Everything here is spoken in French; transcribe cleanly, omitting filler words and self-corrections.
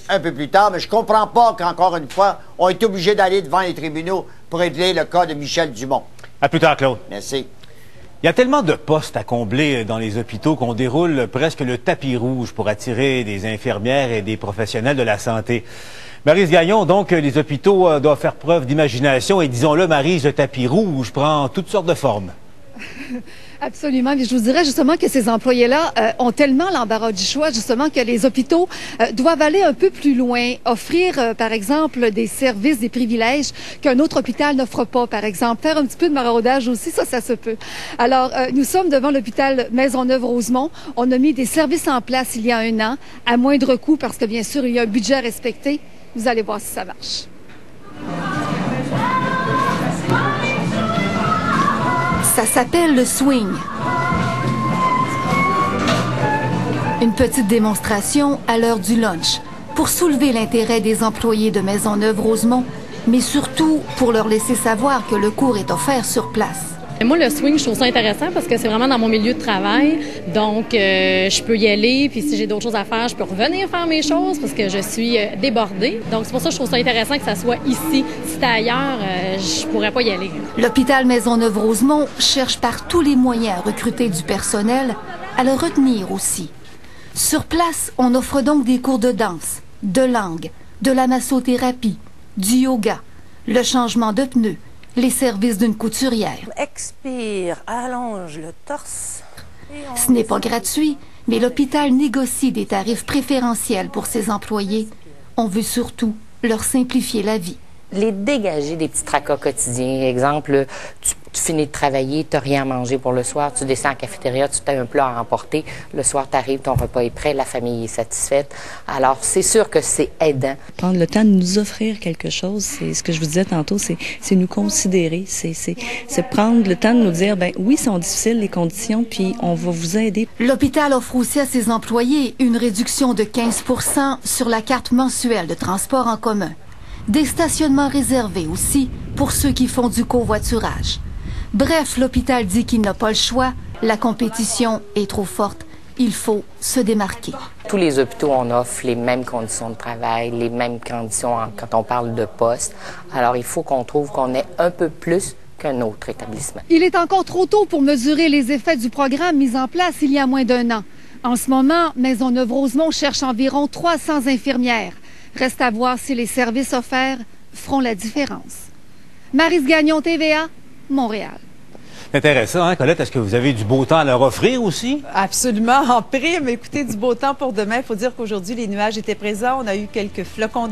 Un peu plus tard, mais je comprends pas qu'encore une fois, on est obligé d'aller devant les tribunaux pour régler le cas de Michel Dumont. À plus tard, Claude. Merci. Il y a tellement de postes à combler dans les hôpitaux qu'on déroule presque le tapis rouge pour attirer des infirmières et des professionnels de la santé. Maryse Gagnon, donc, les hôpitaux doivent faire preuve d'imagination et disons-le, Maryse, le tapis rouge prend toutes sortes de formes. Absolument. Mais je vous dirais justement que ces employés-là ont tellement l'embarras du choix, justement, que les hôpitaux doivent aller un peu plus loin, offrir, par exemple, des services, des privilèges qu'un autre hôpital n'offre pas, par exemple. Faire un petit peu de maraudage aussi, ça se peut. Alors, nous sommes devant l'hôpital Maisonneuve-Rosemont. On a mis des services en place il y a 1 an, à moindre coût, parce que, bien sûr, il y a un budget respecté. Vous allez voir si ça marche. Ça s'appelle le swing. Une petite démonstration à l'heure du lunch pour soulever l'intérêt des employés de Maisonneuve-Rosemont, mais surtout pour leur laisser savoir que le cours est offert sur place. Moi, le swing, je trouve ça intéressant parce que c'est vraiment dans mon milieu de travail. Donc, je peux y aller. Puis si j'ai d'autres choses à faire, je peux revenir faire mes choses parce que je suis débordée. Donc, c'est pour ça que je trouve ça intéressant que ça soit ici. Si c'était ailleurs, je pourrais pas y aller. L'hôpital Maisonneuve-Rosemont cherche par tous les moyens à recruter du personnel, à le retenir aussi. Sur place, on offre donc des cours de danse, de langue, de la massothérapie, du yoga, le changement de pneus, les services d'une couturière. Expire, allonge le torse. Ce n'est pas gratuit, mais l'hôpital négocie des tarifs préférentiels pour ses employés. On veut surtout leur simplifier la vie. Les dégager des petits tracas quotidiens. Exemple, tu finis de travailler, tu n'as rien à manger pour le soir, tu descends à la cafétéria, tu as un plat à emporter. Le soir, tu arrives, ton repas est prêt, la famille est satisfaite. Alors, c'est sûr que c'est aidant. Prendre le temps de nous offrir quelque chose, c'est ce que je vous disais tantôt, c'est nous considérer, c'est prendre le temps de nous dire, ben oui, sont difficiles les conditions, puis on va vous aider. L'hôpital offre aussi à ses employés une réduction de 15 % sur la carte mensuelle de transport en commun. Des stationnements réservés aussi pour ceux qui font du covoiturage. Bref, l'hôpital dit qu'il n'a pas le choix. La compétition est trop forte. Il faut se démarquer. Tous les hôpitaux, on offre les mêmes conditions de travail, les mêmes conditions quand on parle de poste. Alors, il faut qu'on trouve qu'on ait un peu plus qu'un autre établissement. Il est encore trop tôt pour mesurer les effets du programme mis en place il y a moins d'1 an. En ce moment, Maisonneuve-Rosemont cherche environ 300 infirmières. Reste à voir si les services offerts feront la différence. Maryse Gagnon, TVA, Montréal. C'est intéressant, hein, Colette? Est-ce que vous avez du beau temps à leur offrir aussi? Absolument, en prime. Écoutez, du beau temps pour demain. Il faut dire qu'aujourd'hui, les nuages étaient présents. On a eu quelques flocons de